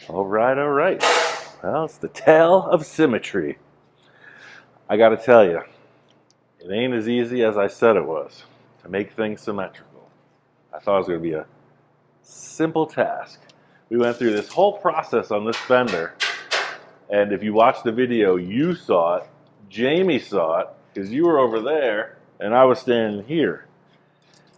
All right, all right. Well, it's the tale of symmetry. I got to tell you, it ain't as easy as I said it was to make things symmetrical. I thought it was going to be a simple task. We went through this whole process on this fender, and if you watched the video, you saw it, Jamie saw it, because you were over there, and I was standing here.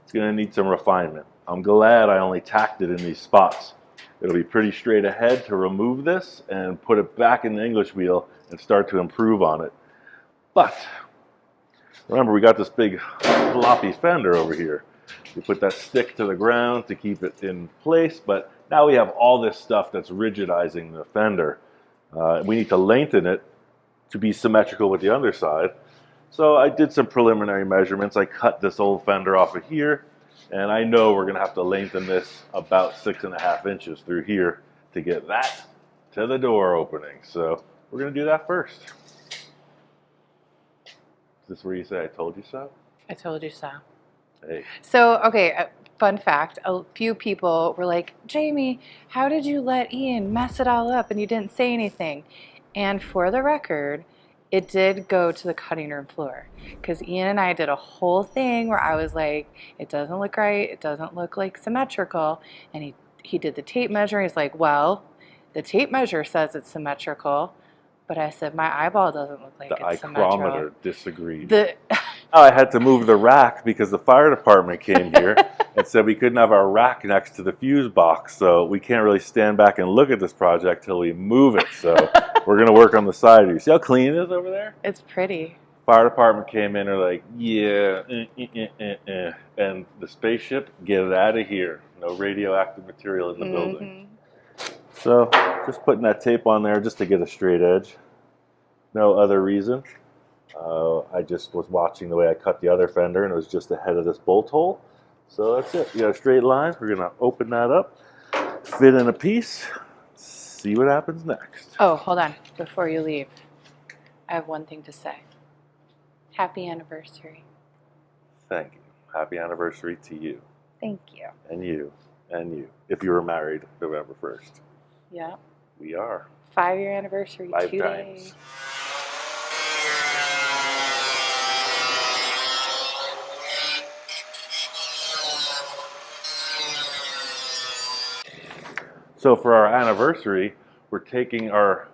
It's going to need some refinement. I'm glad I only tacked it in these spots. It'll be pretty straight ahead to remove this and put it back in the English wheel and start to improve on it. But remember, we got this big floppy fender over here. We put that stick to the ground to keep it in place, but now we have all this stuff that's rigidizing the fender. We need to lengthen it to be symmetrical with the underside. So I did some preliminary measurements. I cut this old fender off of here, and I know we're gonna have to lengthen this about 6.5 inches through here to get that to the door opening. So we're gonna do that first. Is this where you say I told you so? I told you so. Hey. So, okay, fun fact. A few people were like, Jamie, how did you let Ian mess it all up and you didn't say anything? And for the record, it did go to the cutting room floor. Because Ian and I did a whole thing where I was like, it doesn't look right. It doesn't look like symmetrical. And he did the tape measure. He's like, well, the tape measure says it's symmetrical. But I said, my eyeball doesn't look like it's symmetrical. The ichrometer disagreed. I had to move the rack because the fire department came here and said we couldn't have our rack next to the fuse box, so we can't really stand back and look at this project till we move it. So we're going to work on the side of you. See how clean it is over there? It's pretty. Fire Department came in and are like, yeah, and the spaceship, get it out of here. No radioactive material in the building. So just putting that tape on there just to get a straight edge. No other reason. I just was watching the way I cut the other fender, and it was just ahead of this bolt hole. So that's it. You got a straight line. We're going to open that up, fit in a piece, see what happens next. Oh, hold on. Before you leave, I have one thing to say. Happy anniversary. Thank you. Happy anniversary to you. Thank you. And you. And you. If you were married November 1st. Yeah. We are. 5-year anniversary 5 today. times. So for our anniversary, we're taking our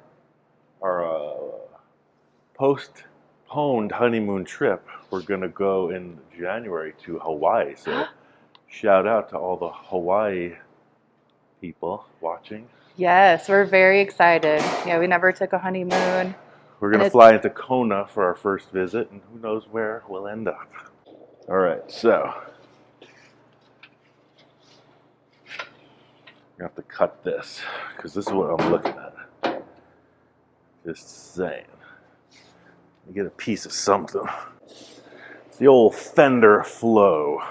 postponed honeymoon trip. We're gonna go in January to Hawaii. So shout out to all the Hawaii people watching. Yes, we're very excited. Yeah, we never took a honeymoon. We're gonna fly into Kona for our first visit, and who knows where we'll end up. All right, so I'm gonna have to cut this because this is what I'm looking at. Just saying. Let me get a piece of something. It's the old Fender flow.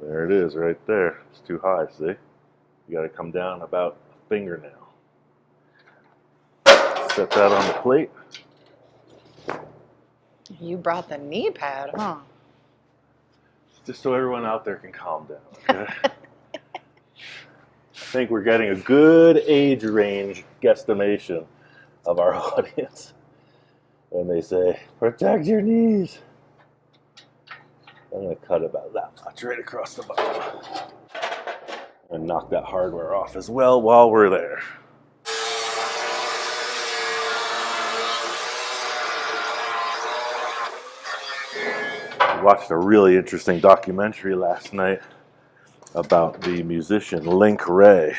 There it is right there. It's too high, see? You gotta come down about a fingernail. Set that on the plate. You brought the knee pad, huh? Just so everyone out there can calm down, okay? I think we're getting a good age range guesstimation of our audience when they say, protect your knees. I'm going to cut about that much right across the bottom. And knock that hardware off as well while we're there. I watched a really interesting documentary last night about the musician Link Wray.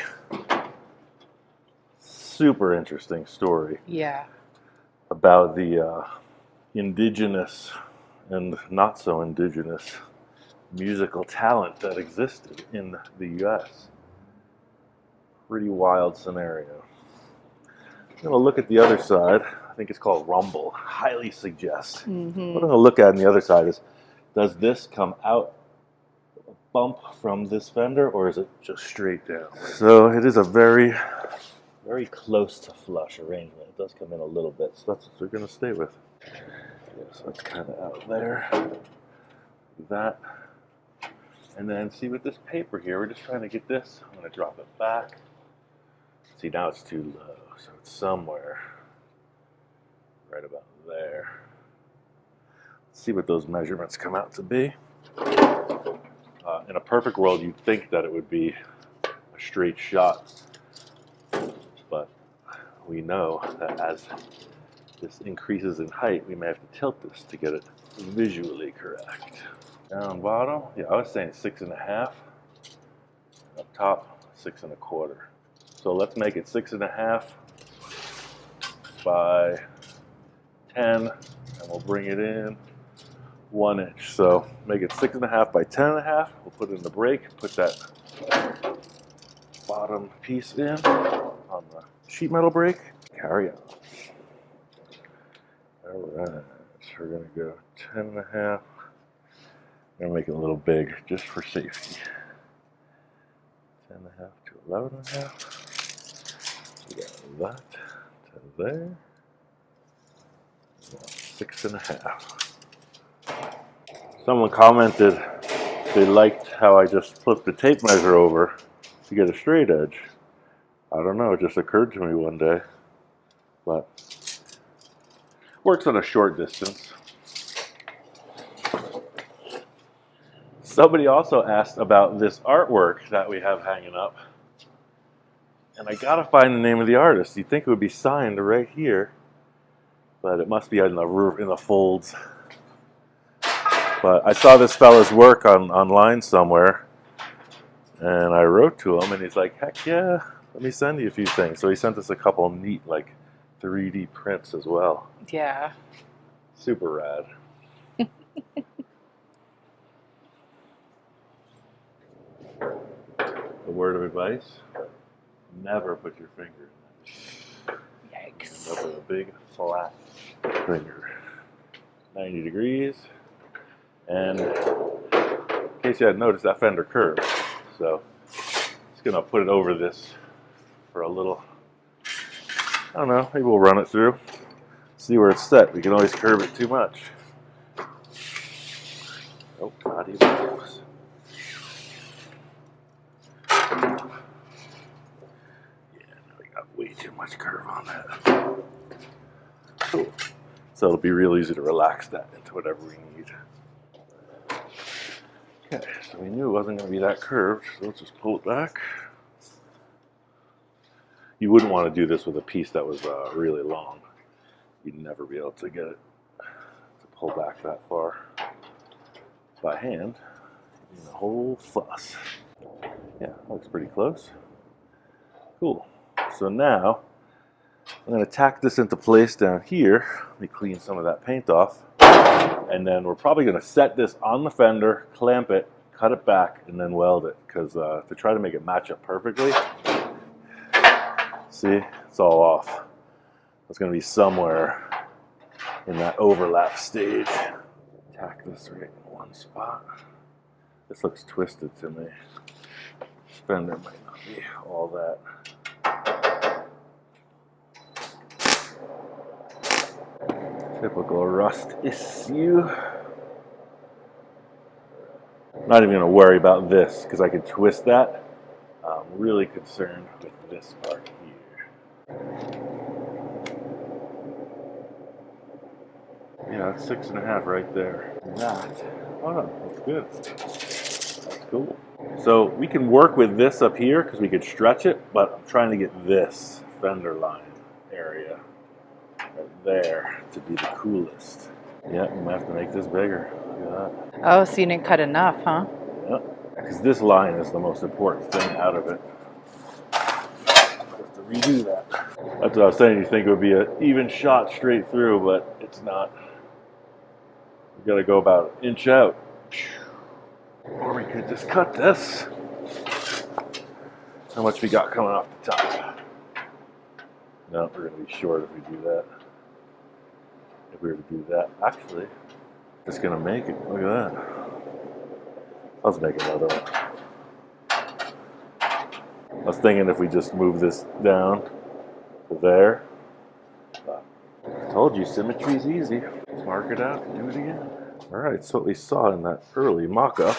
Super interesting story. Yeah. About the indigenous and not so indigenous musical talent that existed in the U.S. Pretty wild scenario. I'm going to look at the other side. I think it's called rumble. Highly suggest. What I'm going to look at on the other side is, does this come out bump from this fender, or is it just straight down? So it is a very, very close to flush arrangement. It does come in a little bit, so that's what we're going to stay with. Yeah, so it's kind of out there. That. And then see with this paper here, we're just trying to get this. I'm going to drop it back. See, now it's too low, so it's somewhere right about there. Let's see what those measurements come out to be. In a perfect world, you'd think that it would be a straight shot, but we know that as this increases in height, we may have to tilt this to get it visually correct. Down bottom, yeah, I was saying 6.5. Up top, 6 1/4. So let's make it 6.5 by 10, and we'll bring it in 1 inch. So make it 6.5 by 10.5. We'll put in the brake, put that bottom piece in on the sheet metal brake. Carry on. All right, so we're gonna go 10.5. I'm gonna make it a little big just for safety. 10.5 to 11.5. We got that to there. 6.5. Someone commented they liked how I just flipped the tape measure over to get a straight edge. I don't know, it just occurred to me one day. But works on a short distance. Somebody also asked about this artwork that we have hanging up. And I gotta find the name of the artist. You'd think it would be signed right here, but it must be in the roof, in the folds. But I saw this fella's work online somewhere, and I wrote to him, and he's like, heck yeah, let me send you a few things. So he sent us a couple neat, like, 3D prints as well. Yeah. Super rad. A word of advice, never put your finger in that. Yikes. End up with a big flat finger. 90 degrees. And in case you hadn't noticed, that fender curves. So just gonna put it over this for a little, I don't know, maybe we'll run it through. See where it's set. We can always curve it too much. Oh, not even close. Way too much curve on that. Cool. So it'll be real easy to relax that into whatever we need. Okay, so we knew it wasn't going to be that curved, so let's just pull it back. You wouldn't want to do this with a piece that was really long. You'd never be able to get it to pull back that far by hand. The whole fuss. Yeah, looks pretty close. Cool. So now, I'm going to tack this into place down here. Let me clean some of that paint off. And then we're probably going to set this on the fender, clamp it, cut it back, and then weld it. Because to try to make it match up perfectly, see, it's all off. It's going to be somewhere in that overlap stage. Tack this right in one spot. This looks twisted to me. This fender might not be all that. Typical rust issue. Not even going to worry about this because I can twist that. I'm really concerned with this part here. Yeah, that's 6.5 right there. That, oh, that's good. That's cool. So we can work with this up here because we could stretch it, but I'm trying to get this fender line area right there to be the coolest. Yeah, we might have to make this bigger. Look at that. Oh, so you didn't cut enough, huh? Yep, because this line is the most important thing out of it. I have to redo that. That's what I was saying. You think it would be an even shot straight through, but it's not. We got to go about an inch out. Or we could just cut this. How much we got coming off the top? No, we're going to be short if we do that. If we were to do that, actually, just going to make it. Look at that. Let's make another one. I was thinking if we just move this down to there. But I told you, symmetry's easy. Let's mark it out and do it again. All right, so what we saw in that early mock-up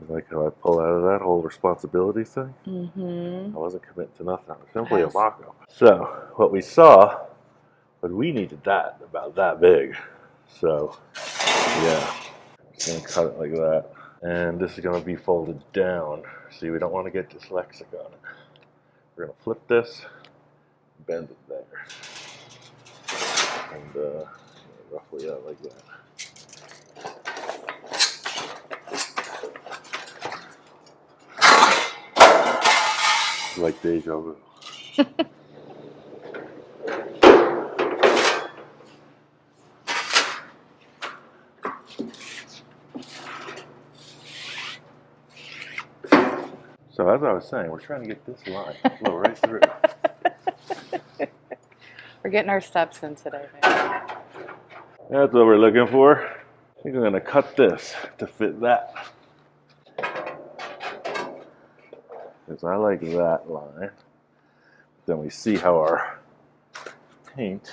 You like how I pull out of that whole responsibility thing? Mm-hmm. I wasn't committing to nothing. It was simply a Yes. mock-up. So what we saw, but we needed that about that big. So yeah, just gonna cut it like that. And this is gonna be folded down. See, we don't want to get dyslexic on it. We're gonna flip this, bend it there, and roughly out like that. Like deja vu. So as I was saying, we're trying to get this line to flow right through. We're getting our steps in today, man. That's what we're looking for. I think I'm going to cut this to fit that. Because I like that line. Then we see how our paint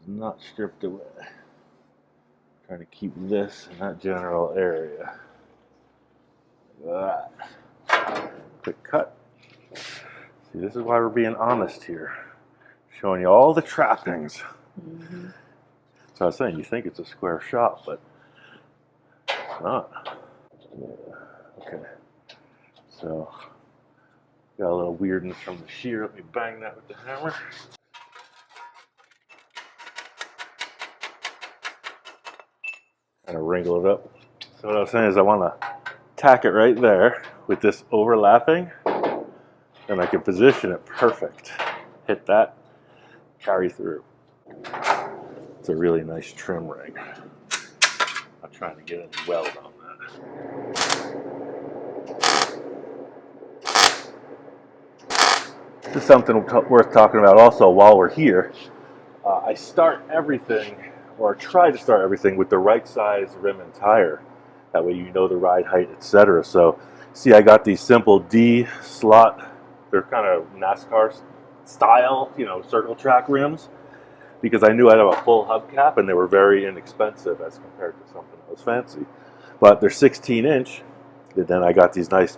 is not stripped away. Trying to keep this in that general area. Like that. Quick cut. See, this is why we're being honest here. Showing you all the trappings. Mm-hmm. So I was saying, you think it's a square shop, but it's not. Yeah. Okay. So, got a little weirdness from the shear. Let me bang that with the hammer. Kind of wrinkle it up. So what I was saying is I want to tack it right there with this overlapping, and I can position it perfect. Hit that, carry through. It's a really nice trim ring. I'm trying to get any weld on that. This is something worth talking about also while we're here. I start everything, or try to start everything with the right size rim and tire. That way you know the ride height, etc. So, see, I got these simple D slot. They're kind of NASCAR style, circle track rims, because I knew I'd have a full hubcap, and they were very inexpensive as compared to something that was fancy. But they're 16-inch. And then I got these nice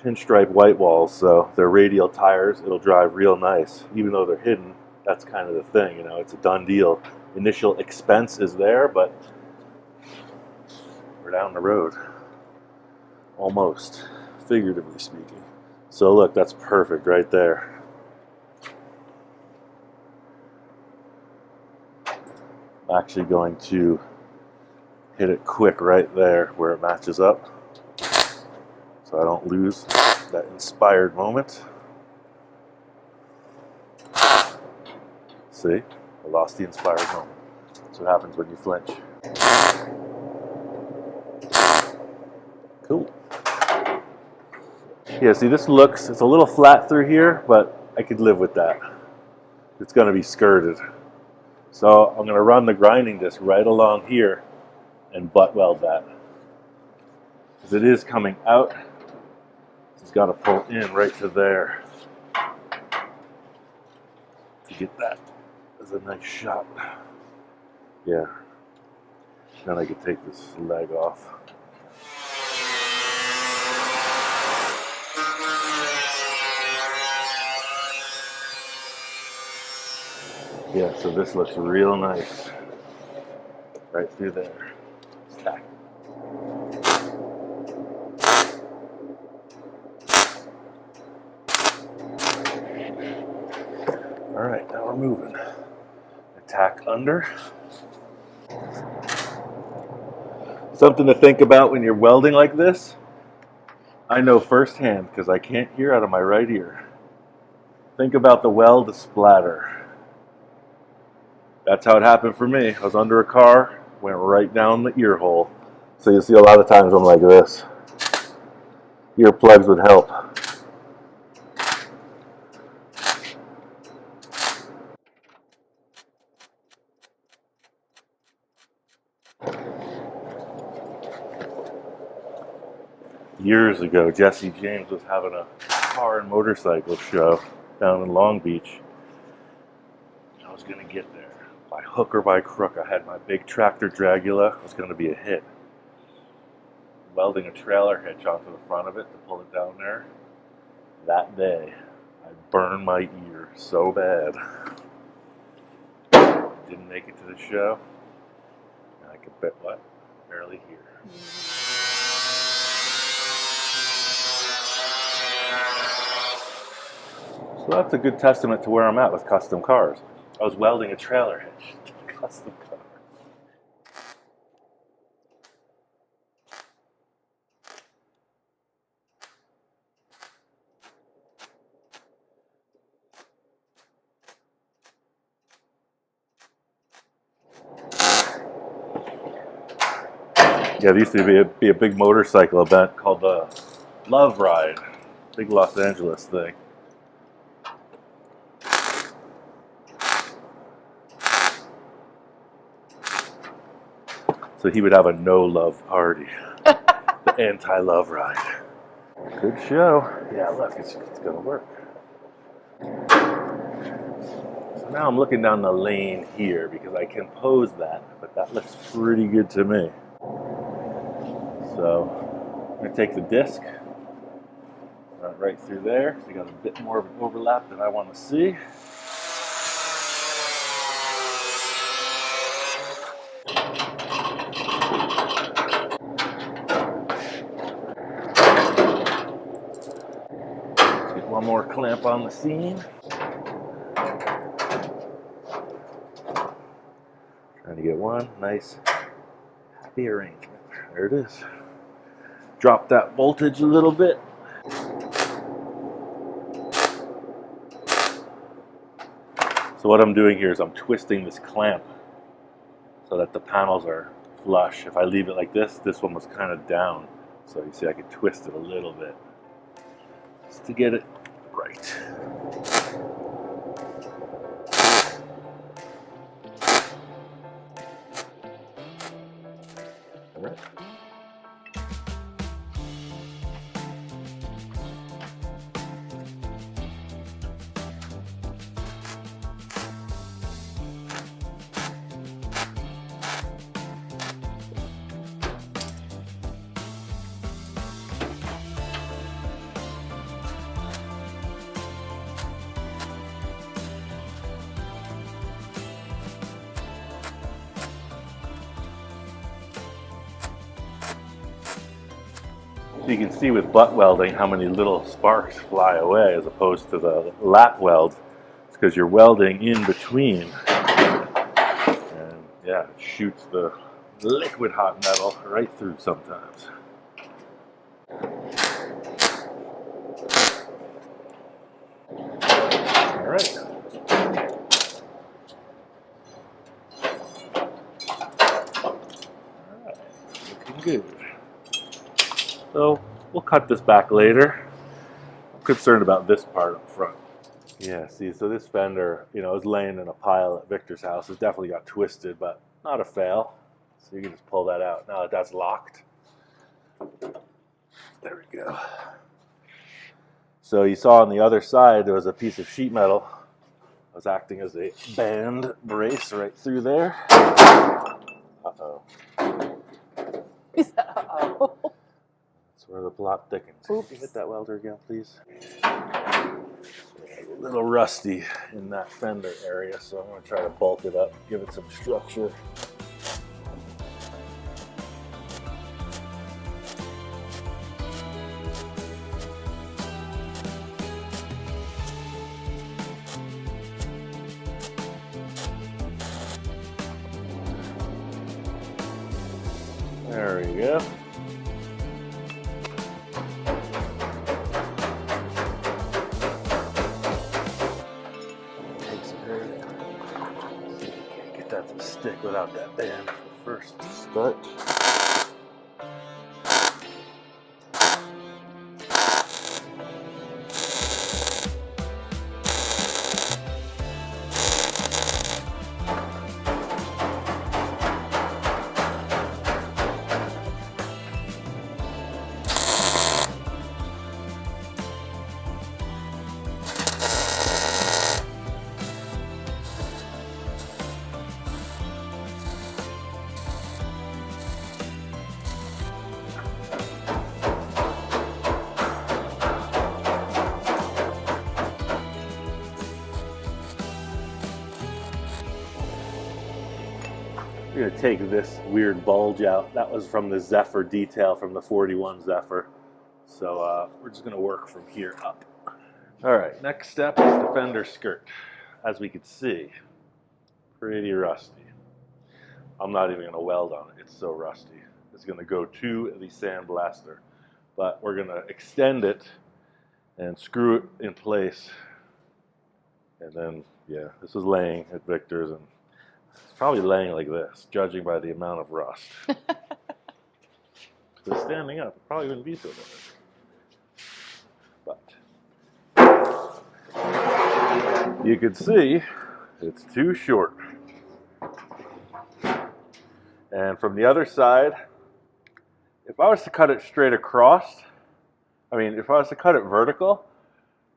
pinstripe white walls, so they're radial tires. It'll drive real nice, even though they're hidden. That's kind of the thing, it's a done deal. Initial expense is there, but we're down the road, almost, figuratively speaking. So look, that's perfect right there. I'm actually going to hit it quick right there where it matches up, so I don't lose that inspired moment. See, I lost the inspired moment. That's what happens when you flinch. Cool. Yeah, see, it's a little flat through here, but I could live with that. It's going to be skirted. So I'm going to run the grinding disc right along here and butt weld that. Because it is coming out, it's got to pull in right to there to get that as a nice shot. Yeah. Then I could take this leg off. Yeah, so this looks real nice. Right through there. Stack. Alright, now we're moving. Tack under. Something to think about when you're welding like this. I know firsthand because I can't hear out of my right ear. Think about the weld splatter. That's how it happened for me. I was under a car, went right down the ear hole. So you see a lot of times I'm like this. Earplugs would help. Years ago, Jesse James was having a car and motorcycle show down in Long Beach. I was going to get there by hook or by crook. I had my big tractor Dragula. It was going to be a hit. welding a trailer hitch onto the front of it to pull it down there. That day, I burned my ear so bad. Didn't make it to the show. And I could bet what? Barely hear. So that's a good testament to where I'm at with custom cars. I was welding a trailer hitch to a custom car. Yeah, there used to be a big motorcycle event called the Love Ride, big Los Angeles thing. So he would have a no-love party, the anti-love ride. Good show. Yeah, look, it's gonna work. So now I'm looking down the lane here because I can pose that, but that looks pretty good to me. So I'm gonna take the disc, run it right through there. So you got a bit more of an overlap than I want to see. Let's get one more clamp on the seam. Trying to get one nice happy arrangement. There it is. Drop that voltage a little bit. So what I'm doing here is I'm twisting this clamp so that the panels are flush. If I leave it like this one was kind of down. So you see I can twist it a little bit just to get it right. All right. So you can see with butt welding how many little sparks fly away as opposed to the lap weld. It's because you're welding in between. And yeah, it shoots the liquid hot metal right through sometimes. All right. All right, looking good. So we'll cut this back later. I'm concerned about this part up front. Yeah, see, so this fender, you know, is laying in a pile at Victor's house. It definitely got twisted, but not a fail. So you can just pull that out. Now that that's locked. There we go. So you saw on the other side, there was a piece of sheet metal. I was acting as a band brace right through there. Uh-oh. Uh-oh. That's where the plot thickens. Oops. Can you hit that welder again, please? A little rusty in that fender area, so I'm going to try to bulk it up, give it some structure. There we go. Get that to stick without that band first to start. We're gonna take this weird bulge out. That was from the Zephyr detail from the 41 Zephyr. So we're just gonna work from here up. All right, next step is the fender skirt. As we can see, pretty rusty. I'm not even gonna weld on it, it's so rusty. It's gonna go to the sandblaster, but we're gonna extend it and screw it in place. And then, yeah, this is laying at Victor's, and it's probably laying like this, judging by the amount of rust. So standing up, it probably wouldn't be so bad. But you can see it's too short. And from the other side, if I was to cut it straight across, if I was to cut it vertical,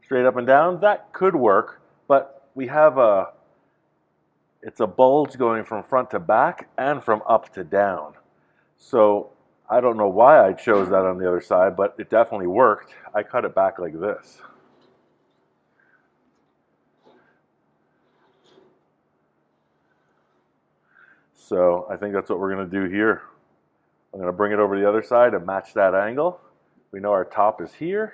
straight up and down, that could work. But we have it's a bulge going from front to back and from up to down. So I don't know why I chose that on the other side, but it definitely worked. I cut it back like this. So I think that's what we're going to do here. I'm going to bring it over to the other side and match that angle. We know our top is here.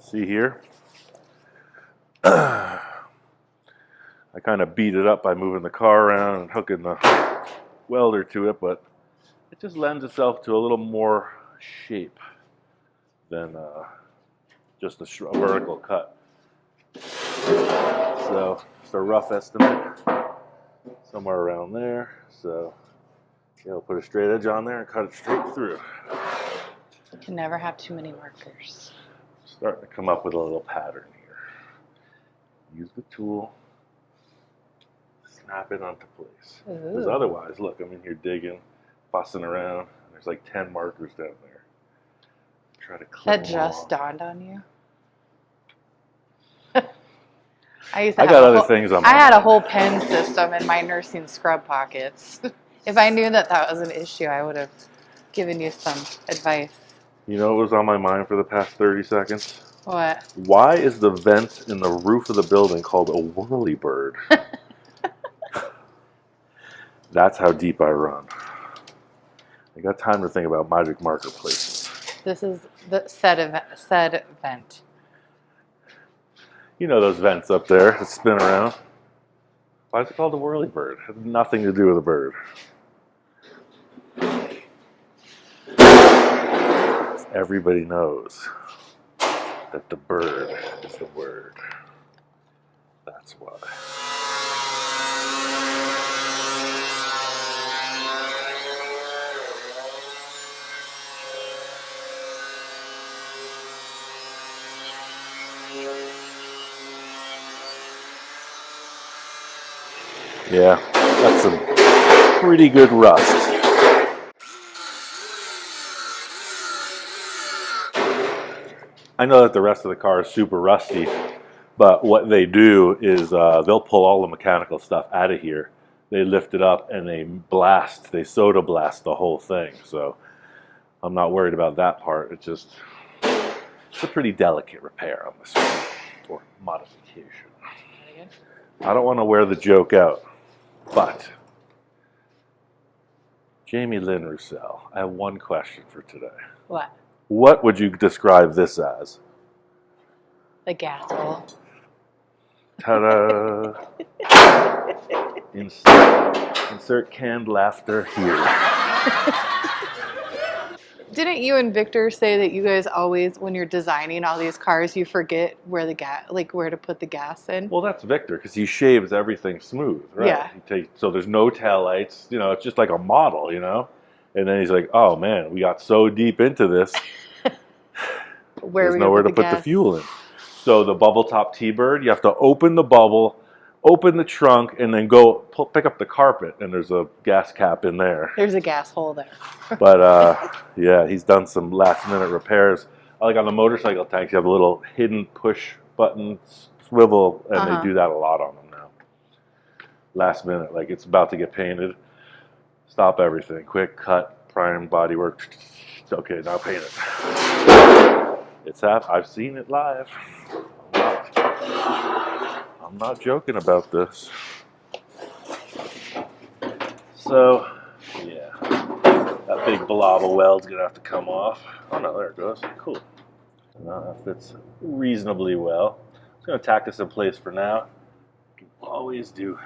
See here? I kind of beat it up by moving the car around and hooking the welder to it, but it just lends itself to a little more shape than just a vertical cut. So it's a rough estimate, somewhere around there. So yeah, we'll put a straight edge on there and cut it straight through. You can never have too many markers. Starting to come up with a little pattern here. Use the tool, snap it onto place. Because otherwise, look, I'm in here digging, fussing around, and there's like 10 markers down there. Try to clip That just dawned on you? I got other things on my I had a mind. whole pen system in my nursing scrub pockets. If I knew that that was an issue, I would have given you some advice. You know what was on my mind for the past 30 seconds? What? Why is the vent in the roof of the building called a whirlybird? That's how deep I run. I got time to think about magic marker places. This is the said vent. You know those vents up there that spin around? Why is it called a whirlybird? It has nothing to do with a bird. Everybody knows that the bird is the word. That's why. Yeah, that's some pretty good rust. I know that the rest of the car is super rusty, but what they do is they'll pull all the mechanical stuff out of here. They lift it up and they soda blast the whole thing. So I'm not worried about that part. It's a pretty delicate repair on this one, or modification. I don't want to wear the joke out, but Jamie Lynn Roussel, I have one question for today. What? What would you describe this as? The gas hole. Ta-da! Insert canned laughter here. Didn't you and Victor say that you guys always, when you're designing all these cars, you forget where the gas, like where to put the gas in? Well, that's Victor, because he shaves everything smooth, right? Yeah. So there's no taillights, it's just like a model, And then he's like, oh man, we got so deep into this. There's nowhere to put the fuel in. So the bubble top T-Bird, you have to open the bubble, open the trunk, and then go pick up the carpet, and there's a gas cap in there. There's a gas hole there. But yeah, he's done some last-minute repairs. Like on the motorcycle tanks, you have a little hidden push button swivel, and they do that a lot on them now. Last minute, like it's about to get painted. Stop everything, quick cut, prime, bodywork. Okay, now paint it. I've seen it live. I'm not joking about this. So, yeah, that big blob of weld's gonna have to come off. Oh no, there it goes. Cool. That fits reasonably well. I'm just gonna tack this in place for now. You can always do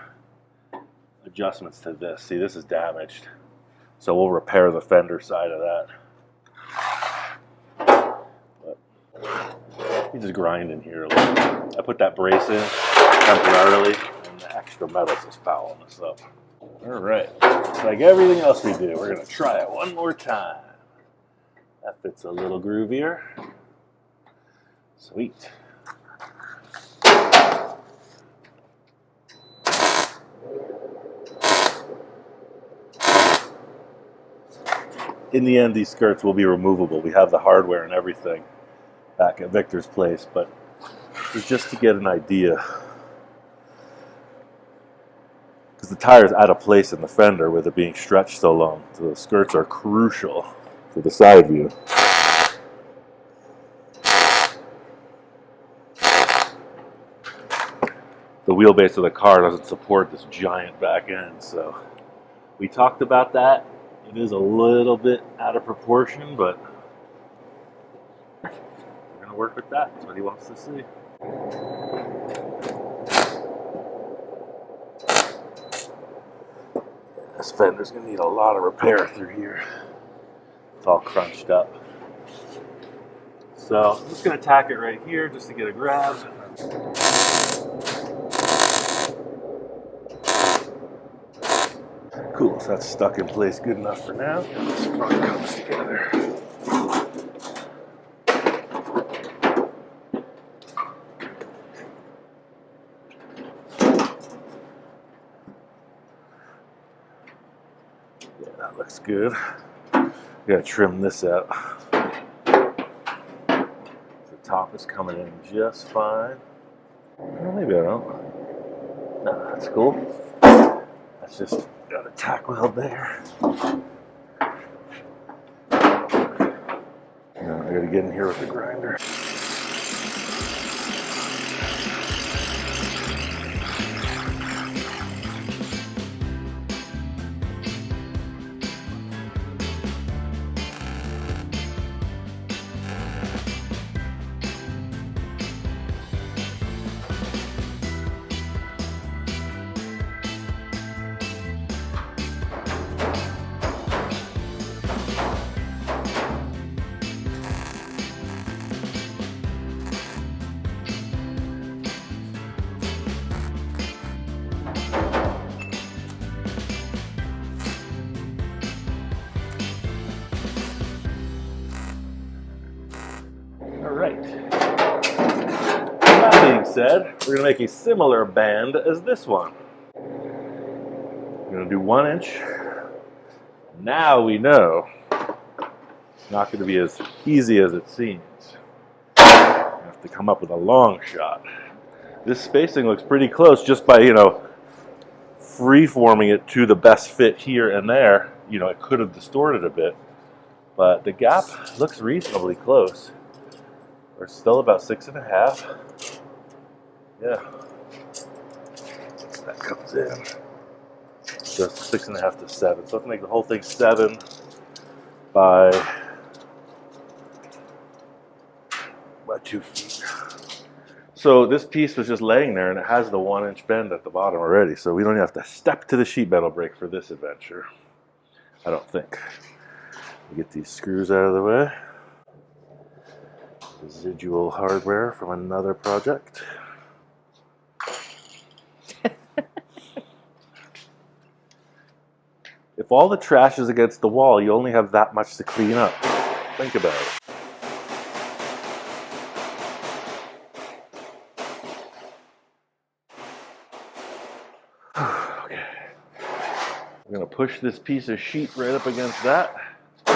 adjustments to this. See, this is damaged. So we'll repair the fender side of that. But you just grind in here a little. I put that brace in temporarily, and the extra metal's just fouling this up. All right, like everything else we do, we're gonna try it one more time. That fits a little groovier. Sweet. In the end, these skirts will be removable. We have the hardware and everything back at Victor's place, but it's just to get an idea. Because the tire's out of place in the fender with it being stretched so long. So the skirts are crucial for the side view. The wheelbase of the car doesn't support this giant back end, so we talked about that. It is a little bit out of proportion, but we're going to work with that. That's what he wants to see. This fender's going to need a lot of repair through here. It's all crunched up. So I'm just going to tack it right here just to get a grab. Cool, so that's stuck in place good enough for now. And this front comes together. Yeah, that looks good. Gotta trim this out. The top is coming in just fine. Well, maybe I don't. No, that's cool. That's just got a tack weld there. Now I gotta get in here with the grinder. Alright, that being said, we're going to make a similar band as this one. We're going to do 1 inch. Now we know it's not going to be as easy as it seems. You have to come up with a long shot. This spacing looks pretty close just by, free-forming it to the best fit here and there. It could have distorted a bit, but the gap looks reasonably close. We're still about 6.5. Yeah. That comes in. Just 6.5 to 7. So let's make the whole thing 7 by 2 feet. So this piece was just laying there and it has the 1 inch bend at the bottom already. So we don't have to step to the sheet metal brake for this adventure. I don't think. Get these screws out of the way. Residual hardware from another project. If all the trash is against the wall, you only have that much to clean up. Think about it. Okay. I'm going to push this piece of sheet right up against that. We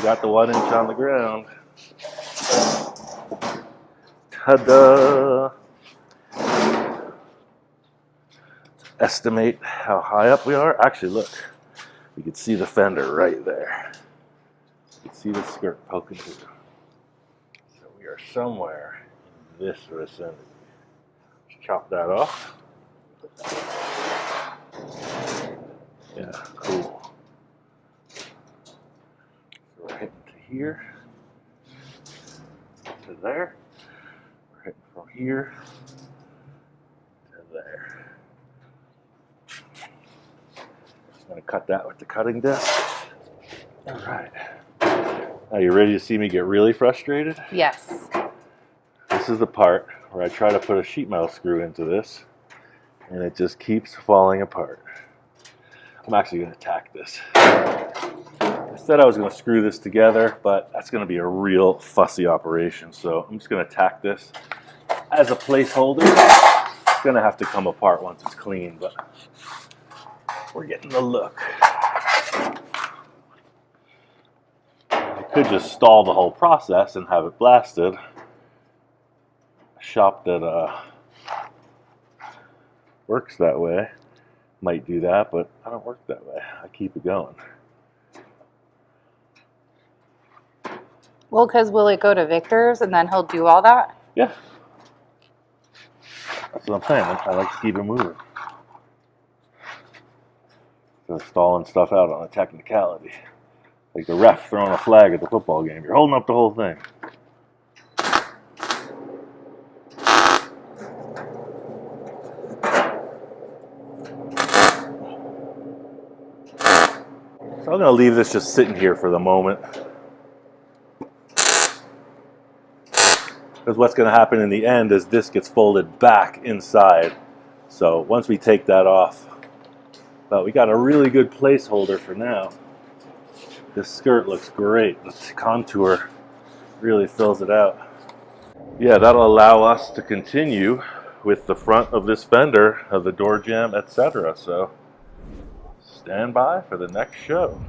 got the 1 inch on the ground. Ta-da! Estimate how high up we are. Actually, look. You can see the fender right there. You can see the skirt poking through. So we are somewhere in this vicinity. Let's chop that off. here to there, right from here to there. I'm going to cut that with the cutting disc. All right. Now you ready to see me get really frustrated? Yes. This is the part where I try to put a sheet metal screw into this, and it just keeps falling apart. I'm actually going to tack this. I said I was going to screw this together, but that's going to be a real fussy operation. So I'm just going to tack this as a placeholder. It's going to have to come apart once it's clean, but we're getting the look. I could just stall the whole process and have it blasted. A shop that works that way might do that, but I don't work that way. I keep it going. Well, because will it go to Victor's and then he'll do all that? Yeah. That's what I'm saying. I like to keep it moving. So stalling stuff out on a technicality. Like the ref throwing a flag at the football game. You're holding up the whole thing. So I'm going to leave this just sitting here for the moment. Because what's going to happen in the end is this gets folded back inside. So once we take that off, but we got a really good placeholder for now. This skirt looks great. The contour really fills it out. Yeah, that'll allow us to continue with the front of this fender, of the door jamb, etc. So stand by for the next show.